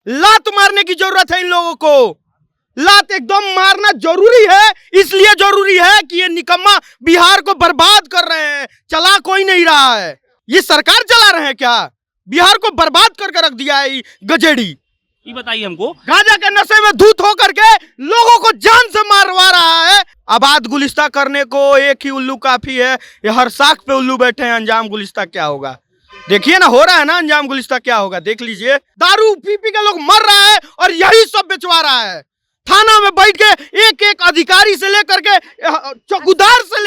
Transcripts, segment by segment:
लात मारने की जरूरत है इन लोगों को। लात एकदम मारना जरूरी है, इसलिए जरूरी है कि ये निकम्मा बिहार को बर्बाद कर रहे हैं। चला कोई नहीं रहा है, ये सरकार चला रहे हैं क्या? बिहार को बर्बाद करके रख दिया है गजेड़ी। ये बताइए हमको, गांजा के नशे में धूत होकर के लोगों को जान से मारवा रहा है। आबाद गुलिस्ता करने को एक ही उल्लू काफी है। ये हर साख पे उल्लू बैठे हैं, अंजाम गुलिस्ता क्या होगा देखिए ना। हो रहा है ना अंजाम गुलिस्ता क्या होगा, देख लीजिए। दारू पी पी के लोग मर रहा है और यही सब बेचवा रहा है। थाना में बैठ के एक एक अधिकारी से लेकर के चौकीदार से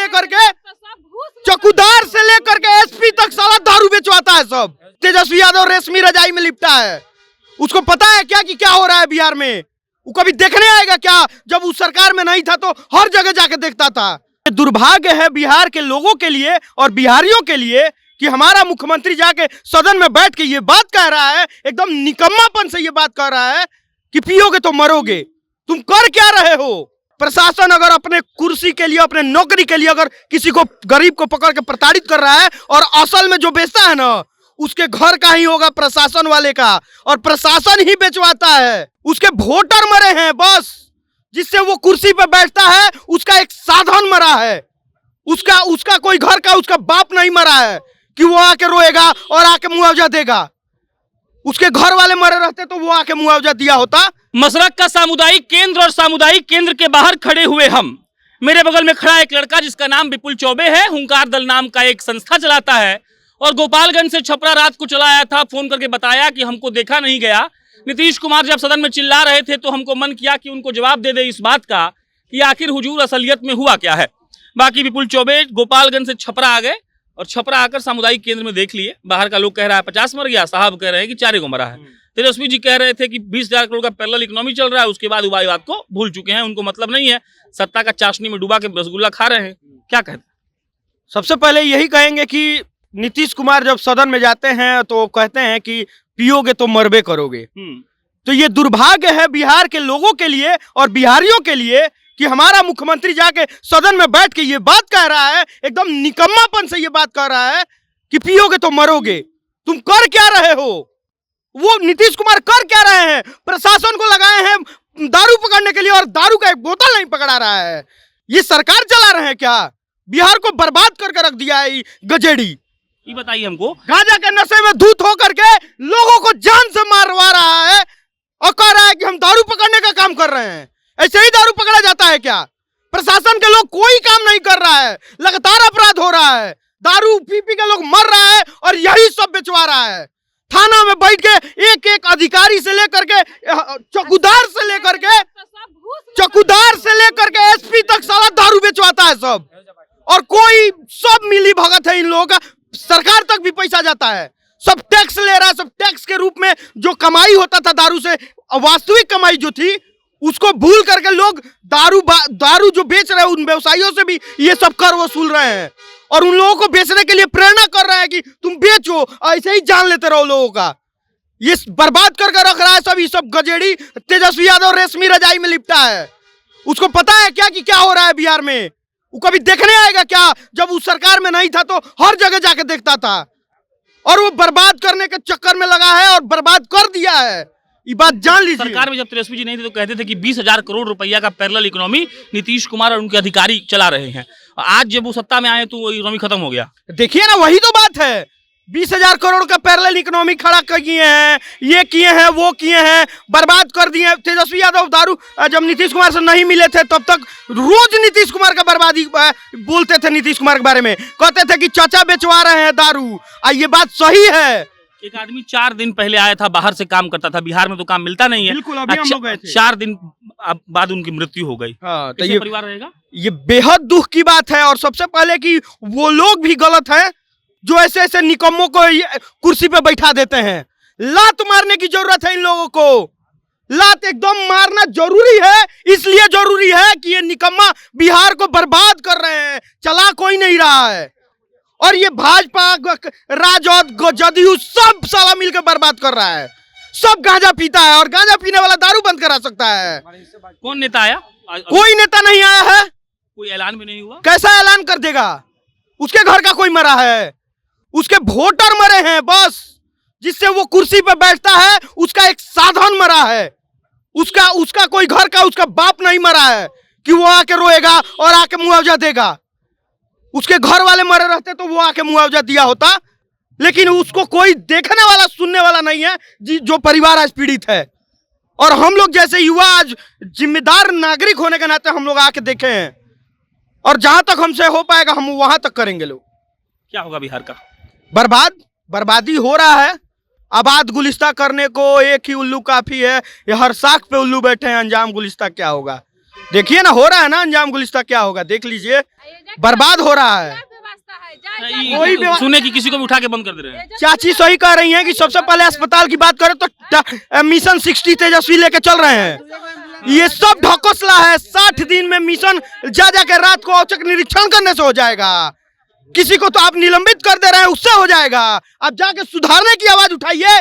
लेकर के एसपी तक साला दारू बेचवाता है सब। तेजस्वी यादव रेशमी रजाई में लिपटा है। उसको पता है क्या कि क्या हो रहा है बिहार में? वो कभी देखने आएगा क्या? जब उस सरकार में नहीं था तो हर जगह जाके देखता था। दुर्भाग्य है बिहार के लोगों के लिए और बिहारियों के लिए कि हमारा मुख्यमंत्री जाके सदन में बैठ के ये बात कह रहा है, एकदम निकम्मापन से ये बात कह रहा है कि पियोगे तो मरोगे। तुम कर क्या रहे हो? प्रशासन अगर अपने कुर्सी के लिए, अपने नौकरी के लिए अगर किसी को, गरीब को पकड़ के प्रताड़ित कर रहा है और असल में जो बेचता है ना उसके घर का ही होगा, प्रशासन वाले का, और प्रशासन ही बेचवाता है। उसके वोटर मरे हैं बस, जिससे वो कुर्सी पे बैठता है उसका एक साधन मरा है। उसका कोई घर का उसका बाप नहीं मरा है कि वो आके रोएगा और आके मुआवजा देगा। उसके घर वाले मरे रहते तो वो आके मुआवजा दिया होता। मसरक का सामुदायिक केंद्र और सामुदायिक केंद्र के बाहर खड़े हुए हम। मेरे बगल में खड़ा एक लड़का जिसका नाम विपुल चौबे है, हुंकार दल नाम का एक संस्था चलाता है और गोपालगंज से छपरा रात को चला आया था। फोन करके बताया कि हमको देखा नहीं गया। नीतीश कुमार जब सदन में चिल्ला रहे थे तो हमको मन किया कि उनको जवाब दे दे इस बात का कि आखिर हुजूर असलियत में हुआ क्या है। बाकी विपुल चौबे गोपालगंज से छपरा आ गए और छपरा आकर सामुदायिक केंद्र में देख लिए। बाहर का लोग कह रहा है 50 मर गया, साहब कह रहे हैं कि 4 को मरा है। तेजस्वी जी कह रहे थे कि 20,000 करोड़ का पैरेलल इकोनॉमी चल रहा है, उसके बाद उबाई बात को भूल चुके हैं, उनको मतलब नहीं है, सत्ता का चाशनी में डुबा के रसगुल्ला खा रहे हैं। क्या कहते? सबसे पहले यही कहेंगे कि नीतीश कुमार जब सदन में जाते हैं तो कहते हैं कि पियोगे तो मरबे करोगे। तो ये दुर्भाग्य है बिहार के लोगों के लिए और बिहारियों के लिए कि हमारा मुख्यमंत्री जाके सदन में बैठ के ये बात कह रहा है, एकदम निकम्मापन से ये बात कह रहा है कि पियोगे तो मरोगे। तुम कर क्या रहे हो? वो नीतीश कुमार कर क्या रहे हैं? प्रशासन को लगाए हैं दारू पकड़ने के लिए और दारू का एक बोतल नहीं पकड़ा रहा है। ये सरकार चला रहे हैं क्या? बिहार को बर्बाद करके रख दिया है गजेड़ी। ये बताइए हमको, गांजा के नशे में धूत होकर के लोगों को जान से मारवा रहा है और कह रहा है कि हम दारू पकड़ने का काम कर रहे हैं। ऐसे ही दारू पकड़ा जाता है क्या? प्रशासन के लोग कोई काम नहीं कर रहा है, लगातार अपराध हो रहा है। दारू पी पी के लोग मर रहा है और यही सब बेचवा रहा है। थाना में बैठ के एक एक अधिकारी से लेकर के चौकीदार से लेकर के एसपी तक साला दारू बेचवाता है सब। और कोई सब मिली भगत है इन लोगों का। सरकार तक भी पैसा जाता है, सब टैक्स ले रहा है। सब टैक्स के रूप में जो कमाई होता था दारू से, वास्तविक कमाई जो थी उसको भूल करके लोग दारू जो बेच रहे हैं उन व्यवसायियों से भी ये सब कर वसूल रहे हैं और उन लोगों को बेचने के लिए प्रेरणा कर रहे हैं कि तुम बेचो, ऐसे ही जान लेते रहो लोगों का। ये बर्बाद करके रख रहा है सब। ये सब गजेड़ी तेजस्वी यादव रेशमी रजाई में लिपटा है। उसको पता है क्या कि क्या हो रहा है बिहार में? वो कभी देखने आएगा क्या? जब उस सरकार में नहीं था तो हर जगह जाके देखता था और वो बर्बाद करने के चक्कर में लगा है और बर्बाद कर दिया है। ये बात जान लीजिए। सरकार में जब तेजस्वी जी नहीं थे तो कहते थे कि 20,000 करोड़ रुपया का पैरेलल इकोनॉमी नीतीश कुमार और उनके अधिकारी चला रहे हैं। आज जब वो सत्ता में आए तो वो इकोनॉमी खत्म हो गया। देखिए ना, वही तो बात है। 20,000 करोड़ का पैरेलल इकोनॉमी खड़ा किए हैं, ये किए हैं, वो किए हैं, बर्बाद कर दिए। तेजस्वी यादव दारू जब नीतीश कुमार से नहीं मिले थे तब तक रोज नीतीश कुमार का बर्बादी बोलते थे। नीतीश कुमार के बारे में कहते थे कि चाचा बेचवा रहे हैं दारू। ये बात सही है। एक आदमी 4 दिन पहले आया था, बाहर से काम करता था, बिहार में तो काम मिलता नहीं है। बिल्कुल, अभी हम लोग गए थे। 4 दिन बाद उनकी मृत्यु हो गई। हाँ, तो ये परिवार रहेगा। ये बेहद दुख की बात है। और सबसे पहले कि वो लोग भी गलत हैं जो ऐसे ऐसे निकम्मों को कुर्सी पे बैठा देते हैं। लात मारने की जरूरत है इन लोगों को। लात एकदम मारना जरूरी है, इसलिए जरूरी है कि ये निकम्मा बिहार को बर्बाद कर रहे हैं। चला कोई नहीं रहा है और ये भाजपा, राजद, जदयू सब साला मिलकर बर्बाद कर रहा है। सब गांजा पीता है और गांजा पीने वाला दारू बंद करा सकता है। कौन नेता आया? कोई नेता नहीं आया है। कोई ऐलान भी नहीं हुआ। कैसा ऐलान कर देगा? उसके घर का कोई मरा है, उसके वोटर मरे हैं बस, जिससे वो कुर्सी पे बैठता है उसका एक साधन मरा है, उसका कोई घर का उसका बाप नहीं मरा है कि वो आके रोएगा और आके मुआवजा देगा। उसके घर वाले मरे रहते तो वो आके मुआवजा दिया होता, लेकिन उसको कोई देखने वाला सुनने वाला नहीं है जो परिवार आज पीड़ित है। और हम लोग जैसे युवा आज जिम्मेदार नागरिक होने के नाते हम लोग आके देखे हैं, और जहां तक हमसे हो पाएगा हम वहां तक करेंगे। लोग क्या होगा बिहार का? बर्बादी हो रहा है। आबाद गुलिस्ता करने को एक ही उल्लू काफी है, ये हर साख पे उल्लू बैठे हैं। अंजाम गुलिस्ता क्या होगा देखिए ना, हो रहा है ना अंजाम गुलिस्ता क्या होगा देख लीजिए, बर्बाद हो रहा है। कोई सुने कि किसी को भी उठा के बंद कर दे रहे हैं। चाची सही कह रही हैं कि सबसे पहले अस्पताल की बात करें तो मिशन 60 तेजस्वी लेके चल रहे हैं। ये सब ढकोसला है। 60 दिन में मिशन जा के रात को औचक निरीक्षण करने से हो जाएगा। किसी को तो आप निलंबित कर दे रहे हैं, उससे हो जाएगा। आप जाके सुधारने की आवाज उठाइए।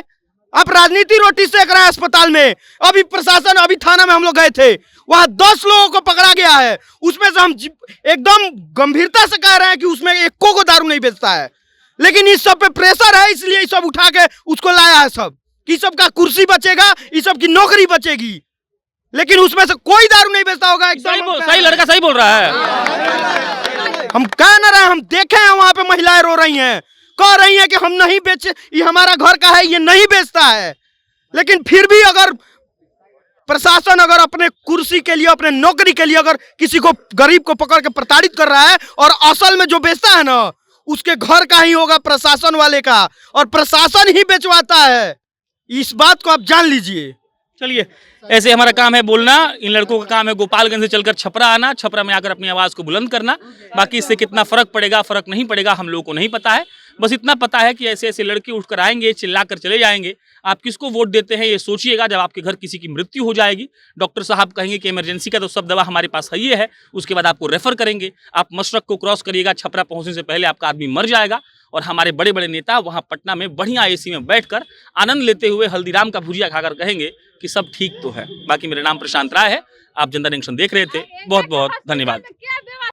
आप राजनीति रोटी सेक रहे हैं अस्पताल में। अभी प्रशासन, अभी थाना में हम लोग गए थे, वहां 10 लोगों को पकड़ा गया है। उसमें से हम एकदम गंभीरता से कह रहे हैं कि उसमें एको को दारू नहीं बेचता है, लेकिन इस सब पे प्रेशर है, इसलिए इस सब उठा के उसको लाया है सब कि सब का कुर्सी बचेगा, इस सब की नौकरी बचेगी, लेकिन उसमें से कोई दारू नहीं बेचता होगा। सही लड़का सही बोल रहा है। हम कह न रहे, हम देखे हैं वहां पे महिलाएं रो रही हैं, कह रही हैं कि हम नहीं बेचे, ये हमारा घर का है, ये नहीं बेचता है। लेकिन फिर भी अगर प्रशासन अगर अपने कुर्सी के लिए, अपने नौकरी के लिए अगर किसी को, गरीब को पकड़ के प्रताड़ित कर रहा है, और असल में जो बेचता है ना उसके घर का ही होगा, प्रशासन वाले का, और प्रशासन ही बेचवाता है। इस बात को आप जान लीजिए। चलिए, ऐसे हमारा काम है बोलना। इन लड़कों का काम है गोपालगंज से चलकर छपरा आना, छपरा में आकर अपनी आवाज को बुलंद करना। बाकी इससे कितना फर्क पड़ेगा, फर्क नहीं पड़ेगा, हम लोगों को नहीं पता है। बस इतना पता है कि ऐसे ऐसे लड़के उठकर आएंगे, चिल्लाकर चले जाएंगे। आप किसको वोट देते हैं ये सोचिएगा। जब आपके घर किसी की मृत्यु हो जाएगी, डॉक्टर साहब कहेंगे कि इमरजेंसी का तो सब दवा हमारे पास है ही है, उसके बाद आपको रेफर करेंगे। आप मशरक को क्रॉस करिएगा, छपरा पहुंचने से पहले आपका आदमी मर जाएगा। और हमारे बड़े बड़े नेता वहां पटना में बढ़िया एसी में बैठकर आनंद लेते हुए हल्दीराम का भुजिया खाकर कहेंगे कि सब ठीक तो है। बाकी मेरा नाम प्रशांत राय है, आप जनता जंक्शन देख रहे थे। बहुत बहुत धन्यवाद।